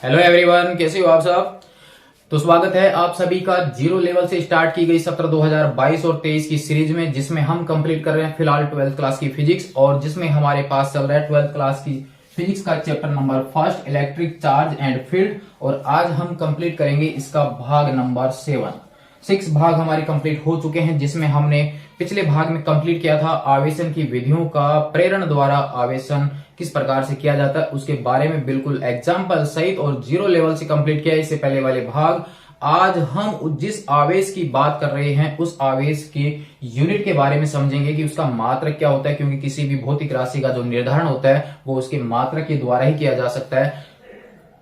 Hello everyone, कैसे हो आप सब। तो स्वागत है आप सभी का जीरो लेवल से स्टार्ट की गई सत्र 2022 और 23 की सीरीज में, जिसमें हम कंप्लीट कर रहे हैं फिलहाल 12th क्लास की फिजिक्स, और जिसमें हमारे पास चल रहा है 12th क्लास की फिजिक्स का chapter number first electric charge and field. और आज हम कंप्लीट करेंगे इसका भाग नंबर 6 भाग हमारे कंप्लीट हो चुके हैं, जिसमें हमने पिछले भाग में कंप्लीट किया था आवेशन की विधियों का, प्रेरण द्वारा आवेशन किस प्रकार से किया जाता है उसके बारे में बिल्कुल एग्जाम्पल सहित और जीरो लेवल से कंप्लीट किया इससे पहले वाले भाग। आज हम जिस आवेश की बात कर रहे हैं उस आवेश के यूनिट के बारे में समझेंगे कि उसका मात्रक क्या होता है, क्योंकि किसी भी भौतिक राशि का जो निर्धारण होता है वो उसके मात्रक के द्वारा ही किया जा सकता है।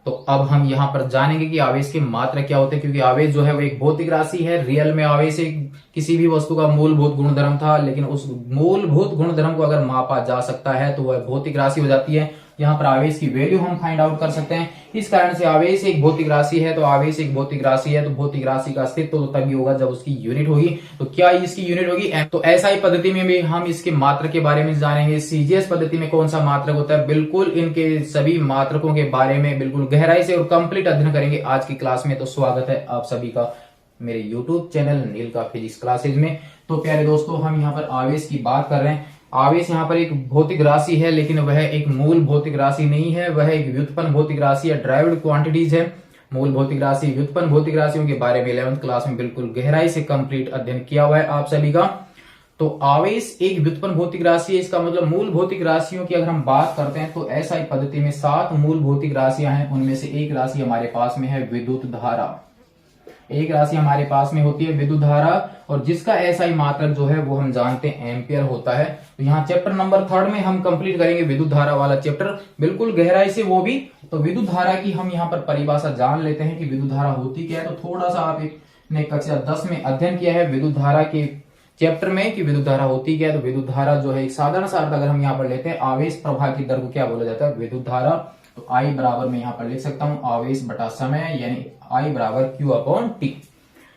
तो अब हम यहाँ पर जानेंगे कि आवेश के मात्रक क्या होते हैं, क्योंकि आवेश जो है वो एक भौतिक राशि है। रियल में आवेश एक किसी भी वस्तु का मूलभूत गुणधर्म था, लेकिन उस मूलभूत गुणधर्म को अगर मापा जा सकता है तो वह भौतिक राशि हो जाती है। यहाँ पर आवेश की वैल्यू हम फाइंड आउट कर सकते हैं। इस कारण से आवेश एक भौतिक राशि है, तो आवेश एक भौतिक राशि है तो भौतिक राशि का अस्तित्व तो तभी होगा जब उसकी यूनिट होगी। तो क्या इसकी यूनिट होगी? तो एसआई पद्धति में भी हम इसके मात्रक के बारे में जानेंगे। सीजीएस पद्धति में कौन सा मात्रक होता है, बिल्कुल इनके सभी मात्रकों के बारे में बिल्कुल गहराई से और कंप्लीट अध्ययन करेंगे आज की क्लास में। तो स्वागत है आप सभी का मेरे यूट्यूब चैनल नील का फिजिक्स क्लासेज में। तो प्यारे दोस्तों, हम यहाँ पर आवेश की बात कर रहे हैं। आवेश यहाँ पर एक भौतिक राशि है, लेकिन वह एक मूल भौतिक राशि नहीं है, वह एक व्युत्पन्न भौतिक राशि है, ड्राइव्ड क्वांटिटीज है। मूल भौतिक राशि, व्युत्पन्न भौतिक राशियों के बारे में 11th क्लास में बिल्कुल गहराई से कंप्लीट अध्ययन किया हुआ है आप सभी का। तो आवेश एक व्युत्पन्न भौतिक राशि है, इसका मतलब मूल भौतिक राशियों की अगर हम बात करते हैं तो एसआई पद्धति में 7 मूल भौतिक राशियां हैं। उनमें से एक राशि हमारे पास में है विद्युत धारा। एक राशि हमारे पास में होती है विद्युत धारा, और जिसका एसआई मात्रक जो है वो हम जानते हैं एम्पियर होता है। तो यहाँ चैप्टर नंबर 3 में हम कंप्लीट करेंगे विद्युत धारा वाला चैप्टर बिल्कुल गहराई से वो भी। तो विद्युत धारा की हम यहाँ पर परिभाषा जान लेते हैं कि विद्युत धारा होती क्या है। तो थोड़ा सा आपने कक्षा 10 में अध्ययन किया है विद्युत धारा के चैप्टर में कि विद्युत धारा होती क्या है। तो विद्युत धारा जो है एक साधारण सा अर्थ अगर हम यहाँ पर लेते हैं, आवेश प्रवाह की दर को क्या बोला जाता है? विद्युत धारा। तो आई बराबर मैं यहाँ पर लिख सकता हूँ आवेश बटा समय, यानी आई बराबर क्यू अपॉन टी।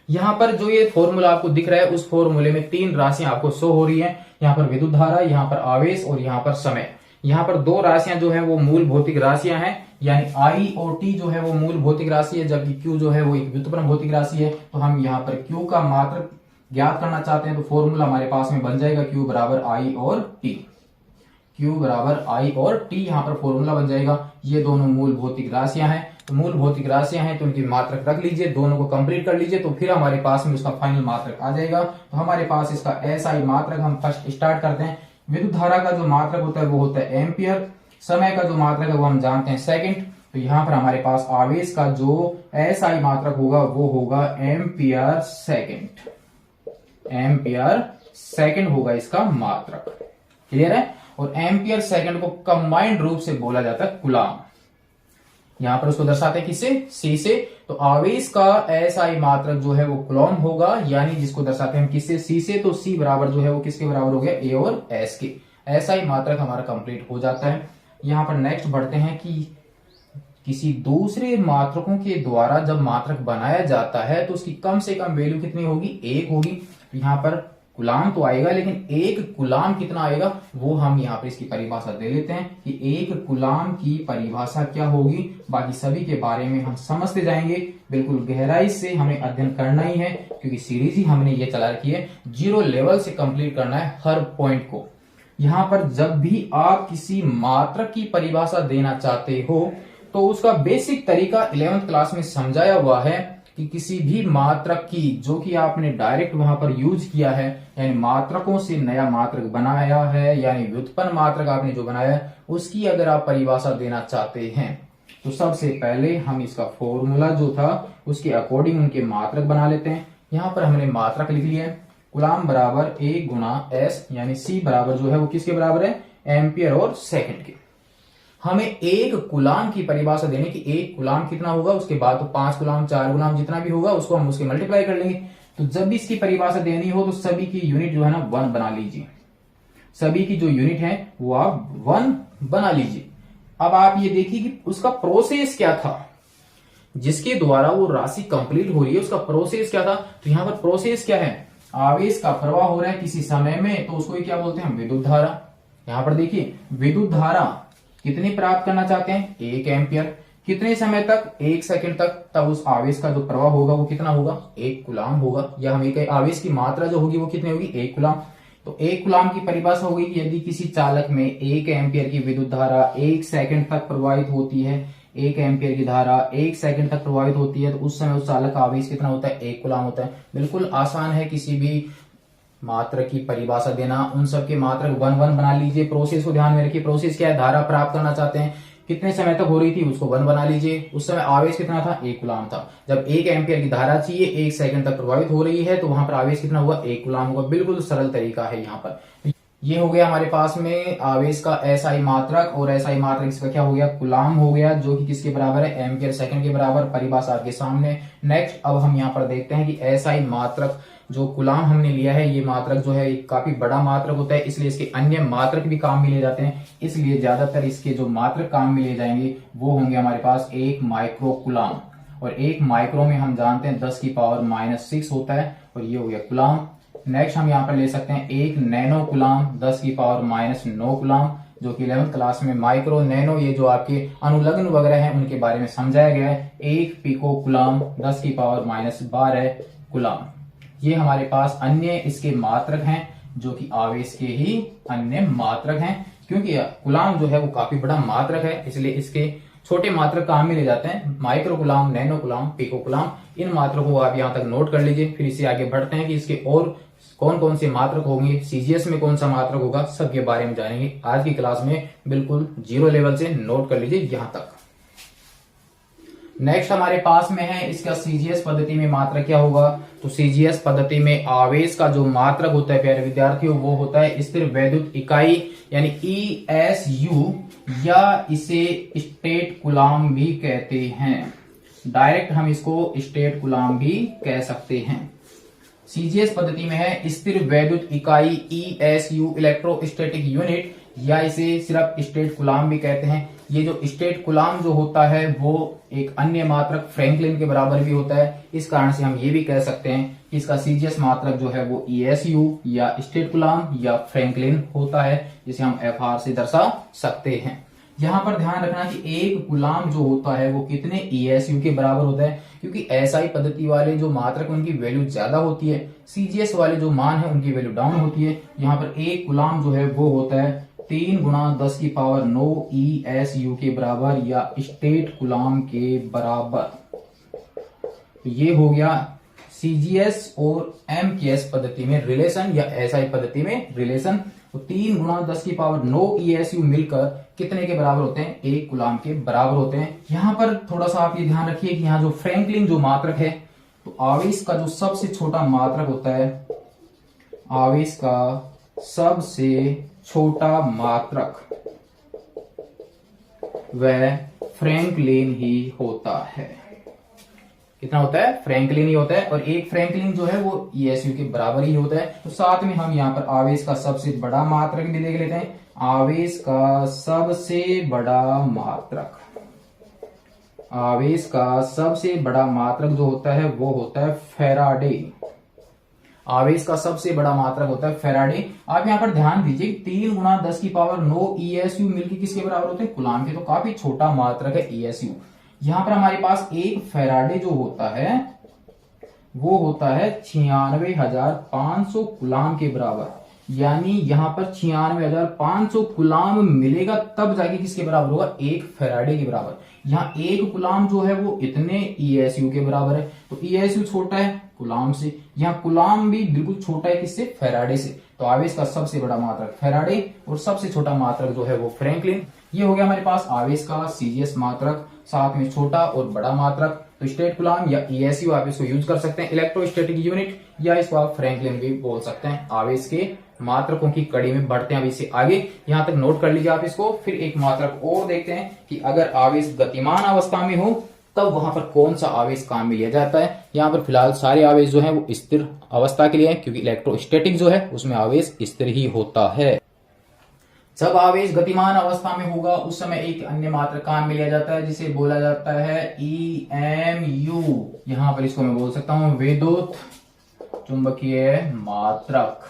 यहाँ पर जो ये फॉर्मूला आपको दिख रहा है उस फॉर्मूले में 3 राशियां आपको शो हो रही हैं। यहाँ पर विद्युत धारा, यहाँ पर आवेश और यहाँ पर समय। यहाँ पर 2 राशियां जो है वो मूल भौतिक राशियां हैं, यानी आई और टी जो है वो मूल भौतिक राशि है, जबकि क्यू जो है वो एक व्युत्पन्न भौतिक राशि है। तो हम यहाँ पर क्यू का मात्रक ज्ञात करना चाहते हैं, तो फॉर्मूला हमारे पास में बन जाएगा क्यू बराबर आई और टी। क्यू बराबर आई और टी यहाँ पर फॉर्मूला बन जाएगा। ये दोनों मूल भौतिक राशियां हैं, तो मूल भौतिक राशियां हैं तो उनकी मात्रक रख लीजिए, दोनों को कंप्लीट कर लीजिए, तो फिर हमारे पास में उसका फाइनल मात्रक आ जाएगा। तो हमारे पास इसका एसआई मात्रक हम फर्स्ट स्टार्ट करते हैं। विद्युत धारा का जो मात्रक होता है वो होता है एम्पियर। समय का जो मात्रक है वो हम जानते हैं सेकंड। तो यहाँ पर हमारे पास आवेश का जो एसआई मात्रक होगा वो होगा एम्पियर सेकेंड। एम्पियर सेकेंड होगा इसका मात्रक। क्लियर है? और एम्पियर सेकंड को कंबाइंड रूप से बोला जाता है कूलाम। यहां पर उसको दर्शाते हैं किससे? सी से। तो आवेश का एसआई मात्रक जो है वो कूलॉम होगा, यानी जिसको दर्शाते हैं किससे? सी से। तो सी बराबर जो है वो किसके बराबर हो गया? ए और एस के। एसआई मात्रक हमारा कंप्लीट हो जाता है। यहां पर नेक्स्ट बढ़ते हैं कि किसी दूसरे मात्रकों के द्वारा जब मात्रक बनाया जाता है तो उसकी कम से कम वैल्यू कितनी होगी? 1 होगी। यहाँ पर गुलाम तो आएगा, लेकिन 1 गुलाम कितना आएगा वो हम यहाँ पर इसकी परिभाषा दे लेते हैं कि 1 गुलाम की परिभाषा क्या होगी। बाकी सभी के बारे में हम समझते जाएंगे, बिल्कुल गहराई से हमें अध्ययन करना ही है, क्योंकि सीरीज ही हमने ये चला रखी है, जीरो लेवल से कंप्लीट करना है हर पॉइंट को। यहाँ पर जब भी आप किसी मात्रक की परिभाषा देना चाहते हो तो उसका बेसिक तरीका 11th क्लास में समझाया हुआ है कि किसी भी मात्रक की जो कि आपने डायरेक्ट वहां पर यूज किया है, यानी मात्रकों से नया मात्रक बनाया है, यानी व्युत्पन्न मात्रक आपने जो बनाया है उसकी अगर आप परिभाषा देना चाहते हैं तो सबसे पहले हम इसका फॉर्मूला जो था उसके अकॉर्डिंग उनके मात्रक बना लेते हैं। यहाँ पर हमने मात्रक लिख लिया है कूलाम बराबर 1 गुना एस, यानी सी बराबर जो है वो किसके बराबर है? एम्पियर और सेकंड के। हमें 1 कूलाम की परिभाषा देने की 1 कूलाम कितना होगा, उसके बाद तो 5 कूलाम 4 कूलाम जितना भी होगा उसको हम उसके मल्टीप्लाई कर लेंगे। तो जब भी इसकी परिभाषा देनी हो तो सभी की यूनिट जो है ना 1 बना लीजिए। सभी की जो यूनिट है वो आप 1 बना लीजिए। अब आप ये देखिए कि उसका प्रोसेस क्या था जिसके द्वारा वो राशि कंप्लीट हो रही है, उसका प्रोसेस क्या था। तो यहाँ पर प्रोसेस क्या है? आवेश का प्रवाह हो रहा है किसी समय में, तो उसको क्या बोलते हैं? विद्युत धारा। यहाँ पर देखिए विद्युत धारा कितनी प्राप्त करना चाहते हैं? 1 एम्पियर। कितने समय तक? 1 सेकंड तक। तब उस आवेश का जो प्रवाह होगा वो कितना होगा? 1 कूलाम होगा। या हम एक आवेश की मात्रा जो होगी वो कितनी होगी? 1 कूलाम। तो 1 कूलाम की परिभाषा होगी कि यदि किसी चालक में 1 एम्पियर की विद्युत धारा 1 सेकंड तक प्रवाहित होती है, 1 एम्पियर की धारा 1 सेकंड तक प्रवाहित होती है, तो उस समय उस चालक का आवेश कितना होता है? 1 कूलाम होता है। बिल्कुल आसान है किसी भी मात्रक की परिभाषा देना। उन सब के मात्रक 1 1 बना लीजिए। प्रोसेस को ध्यान में रखिए। प्रोसेस क्या है? धारा प्राप्त करना चाहते हैं, कितने समय तक हो रही थी उसको 1 बना लीजिए। उस समय आवेश कितना था? 1 कूलाम था। जब 1 एम्पियर की धारा चाहिए, 1 सेकंड तक प्रवाहित हो रही है, तो वहां पर आवेश कितना हुआ? 1 कूलाम होगा। बिल्कुल सरल तरीका है यहाँ पर। ये हो गया हमारे पास में आवेश का एसआई मात्रक, और एसआई मात्रक इसका क्या हो गया? कूलाम हो गया, जो कि किसके बराबर है? एम्पियर सेकंड के बराबर। परिभाषा आपके सामने। नेक्स्ट अब हम यहाँ पर देखते हैं कि एसआई मात्रक जो कूलाम हमने लिया है, ये मात्रक जो है काफी बड़ा मात्रक होता है, इसलिए इसके अन्य मात्रक भी काम में लिए जाते हैं। इसलिए ज्यादातर इसके जो मात्रक काम में लिए जाएंगे वो होंगे हमारे पास 1 माइक्रो कूलाम। और 1 माइक्रो में हम जानते हैं 10 की पावर -6 होता है, और ये हो गया कूलाम। नेक्स्ट हम यहाँ पर ले सकते हैं 1 नैनो कूलाम, 10 की पावर -9 कूलाम, जो कि 11th क्लास में माइक्रो नैनो ये जो आपके अनुलग्न वगैरह हैं उनके बारे में समझाया गया है। 1 पिको कूलाम, 10 की पावर -12 कूलाम। ये हमारे पास अन्य इसके मात्रक हैं, जो कि आवेश के ही अन्य मात्रक हैं। क्योंकि कूलाम जो है वो काफी बड़ा मात्रक है, इसलिए इसके छोटे मात्रक काम में ले जाते हैं। Micro coulomb, nano coulomb, pico coulomb, इन मात्रकों को आप यहाँ तक नोट कर लीजिए। फिर इसे आगे बढ़ते हैं कि इसके और कौन कौन से मात्रक होंगे, सीजीएस में कौन सा मात्रक होगा, सबके बारे में जानेंगे आज की क्लास में। बिल्कुल 0 लेवल से नोट कर लीजिए यहां तक। नेक्स्ट हमारे पास में है इसका सीजीएस पद्धति में मात्रक क्या होगा? तो सीजीएस पद्धति में आवेश का जो मात्रक होता है प्यारे विद्यार्थियों, वो होता है स्थिर वैद्युत इकाई, यानी ईएसयू, या इसे स्टेट कूलाम भी कहते हैं। डायरेक्ट हम इसको स्टेट कूलाम भी कह सकते हैं। सीजीएस पद्धति में है स्थिर वैद्युत इकाई ईएसयू, इलेक्ट्रोस्टैटिक यूनिट, या इसे सिर्फ स्टेट कूलाम भी कहते हैं। ये जो स्टेट कूलाम जो होता है वो एक अन्य मात्रक फ्रैंकलिन के बराबर भी होता है। इस कारण से हम ये भी कह सकते हैं कि इसका सीजीएस मात्रक जो है वो ईएसयू या स्टेट कूलाम या फ्रैंकलिन होता है, जिसे हम एफआर से दर्शा सकते हैं। यहाँ पर ध्यान रखना कि 1 कूलाम जो होता है वो कितने ईएसयू के बराबर होता है, क्योंकि एसआई पद्धति वाले जो मात्रक उनकी वैल्यू ज्यादा होती है, सीजीएस वाले जो मान है उनकी वैल्यू डाउन होती है। यहाँ पर 1 कूलाम जो है वो होता है 3 गुणा 10 की पावर 9 ईएसयू के बराबर, या स्टेट कूलाम के बराबर। तो ये हो गया सीजीएस और एमकेएस पद्धति में रिलेशन, या एसआई पद्धति में रिलेशन। तो 3 गुणा 10 की पावर 9 ईएसयू मिलकर कितने के बराबर होते हैं? 1 कूलाम के बराबर होते हैं। यहां पर थोड़ा सा आप ये ध्यान रखिए कि यहाँ जो फ्रैंकलिन जो मात्रक है, तो आवेश का जो सबसे छोटा मात्रक होता है, आवेश का सबसे छोटा मात्रक वह फ्रैंकलिन ही होता है। कितना होता है? फ्रैंकलिन ही होता है। और 1 फ्रैंकलिन जो है वो ईएसयू के बराबर ही होता है। तो साथ में हम यहाँ पर आवेश का सबसे बड़ा मात्रक भी देख लेते हैं। आवेश का सबसे बड़ा मात्रक, आवेश का सबसे बड़ा मात्रक जो होता है वो होता है फैराडे। आवेश का सबसे बड़ा मात्रक होता है फैराडे। आप यहाँ पर ध्यान दीजिए 3 गुणा 10 की पावर 9 ईएसयू मिलकर किसके बराबर होते हैं? कूलाम के। तो काफी छोटा मात्रक है ईएसयू। यहां पर हमारे पास 1 फैराडे जो होता है वो होता है 96,500 कूलाम के बराबर। यानी यहां पर 96,500 कूलाम मिलेगा तब जाके किसके बराबर होगा? 1 फैराडे के बराबर। यहाँ 1 कूलाम जो है वो इतने ईएसयू के बराबर है। तो ईएसयू छोटा है कूलाम से, यहाँ कूलाम भी बिल्कुल छोटा है किससे? फैराडे से। तो आवेश का सबसे बड़ा मात्रक फैराडे और सबसे छोटा मात्रक जो है वो फ्रैंकलिन। ये हो गया हमारे पास आवेश का सीजीएस मात्रक, साथ में छोटा और बड़ा मात्रक। तो स्टेट कूलाम या ईएसयू आप इसको यूज कर सकते हैं, इलेक्ट्रोस्टैटिक यूनिट, या इसको आप फ्रैंकलिन भी बोल सकते हैं। आवेश के मात्रकों की कड़ी में बढ़ते हैं अभी से आगे, यहां तक नोट कर लीजिए आप इसको। फिर एक मात्रक और देखते हैं कि अगर आवेश गतिमान अवस्था में हो तब वहां पर कौन सा आवेश काम में लिया जाता है। यहाँ पर फिलहाल सारे आवेश जो है वो स्थिर अवस्था के लिए है, क्योंकि इलेक्ट्रोस्टैटिक जो है उसमें आवेश स्थिर ही होता है। जब आवेश गतिमान अवस्था में होगा उस समय एक अन्य मात्रक काम में लिया जाता है, जिसे बोला जाता है ईएमयू। यहां पर इसको मैं बोल सकता हूं विद्युत चुंबकीय मात्रक।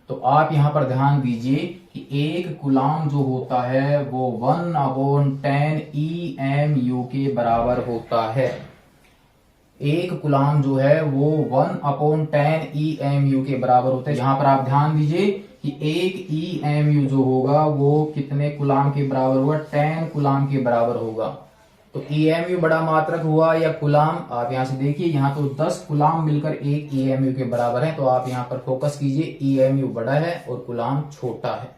तो आप यहां पर ध्यान दीजिए कि एक कूलाम जो होता है वो 1/10 EMU के बराबर होता है। एक कूलाम जो है वो 1/10 EMU के बराबर होता है। यहां पर आप ध्यान दीजिए कि एक EMU जो होगा वो कितने कूलाम के बराबर होगा, 10 कूलाम के बराबर होगा। तो EMU बड़ा मात्रक हुआ या कूलाम, आप यहां से देखिए, यहां तो 10 कूलाम मिलकर एक EMU के बराबर है। तो आप यहां पर फोकस कीजिए, EMU बड़ा है और कूलाम छोटा है।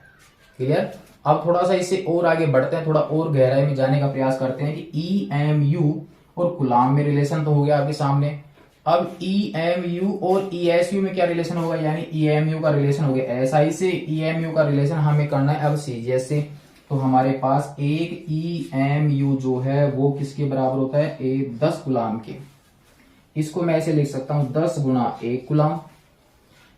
क्लियर। अब थोड़ा सा इससे और आगे बढ़ते हैं, थोड़ा और गहराई में जाने का प्रयास करते हैं कि EMU और कूलाम में रिलेशन तो हो गया आपके सामने। अब EMU और ESU में क्या रिलेशन होगा, यानी EMU का रिलेशन हो गया SI से, EMU का रिलेशन हमें करना है अब CGS से। तो हमारे पास एक EMU जो है वो किसके बराबर होता है, 10 कूलाम के। इसको मैं ऐसे लिख सकता हूं 10 गुणा 1 कूलाम।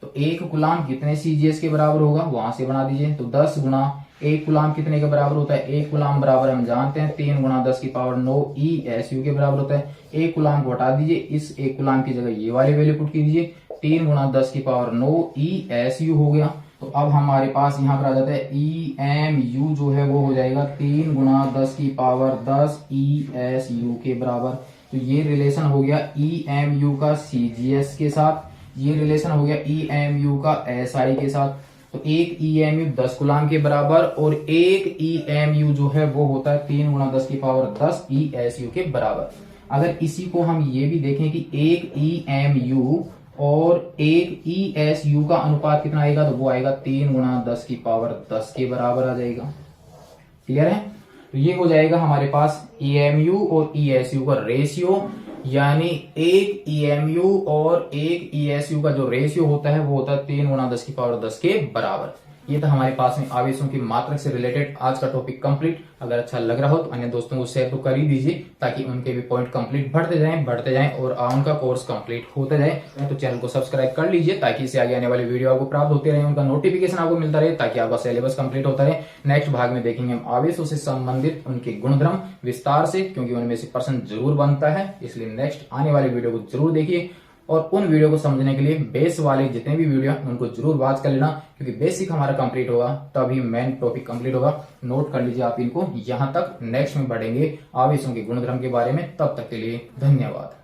तो 1 कूलाम कितने CGS के बराबर होगा, वहां से बना दीजिए। तो 10 गुणा 1 कूलाम कितने के बराबर होता है, 1 कूलाम बराबर हम जानते हैं 3 गुणा 10 की पावर 9 ESU के बराबर होता है। 1 कूलाम को हटा दीजिए, इस 1 कूलाम की जगह ये वाली वैल्यू पुट कीजिए, 3 गुणा 10 की पावर 9 ESU हो गया। तो अब हमारे पास यहां पर आ जाता है EMU जो है वो हो जाएगा 3 गुणा 10 की पावर 10 ESU के बराबर। तो ये रिलेशन हो गया EMU का CGS के साथ, ये रिलेशन हो गया EMU का SI के साथ। तो एक EMU 10 कूलाम के बराबर और एक EMU जो है वो होता है 3 गुणा 10 की पावर 10 ESU के बराबर। अगर इसी को हम ये भी देखें कि एक EMU और एक ESU का अनुपात कितना आएगा, तो वो आएगा 3 गुणा 10 की पावर 10 के बराबर आ जाएगा। क्लियर है। तो ये हो जाएगा हमारे पास EMU और ESU का रेशियो, यानी एक EMU और एक ESU का जो रेशियो होता है वो होता है 3 गुणा 10 की पावर 10 के बराबर। ये था हमारे पास में आवेशों की मात्रक से रिलेटेड आज का टॉपिक कंप्लीट। अगर अच्छा लग रहा हो तो अन्य दोस्तों को शेयर तो कर ही दीजिए, ताकि उनके भी पॉइंट कंप्लीट बढ़ते जाएं और उनका कोर्स कंप्लीट होता जाए। तो चैनल को सब्सक्राइब कर लीजिए, ताकि इससे आगे आने वाली वीडियो आपको प्राप्त होती रहे, उनका नोटिफिकेशन आपको मिलता रहे, ताकि आपका सिलेबस कंप्लीट होता रहे। नेक्स्ट भाग में देखेंगे हम आवेशों से संबंधित उनके गुणधर्म विस्तार से, क्योंकि उनमें से प्रश्न जरूर बनता है, इसलिए नेक्स्ट आने वाली वीडियो को जरूर देखिए। और उन वीडियो को समझने के लिए बेस वाले जितने भी वीडियो हैं उनको जरूर वॉच कर लेना, क्योंकि बेसिक हमारा कंप्लीट होगा तभी मेन टॉपिक कंप्लीट होगा। नोट कर लीजिए आप इनको। यहां तक नेक्स्ट में बढ़ेंगे आवेशों के गुणधर्म के बारे में। तब तक के लिए धन्यवाद।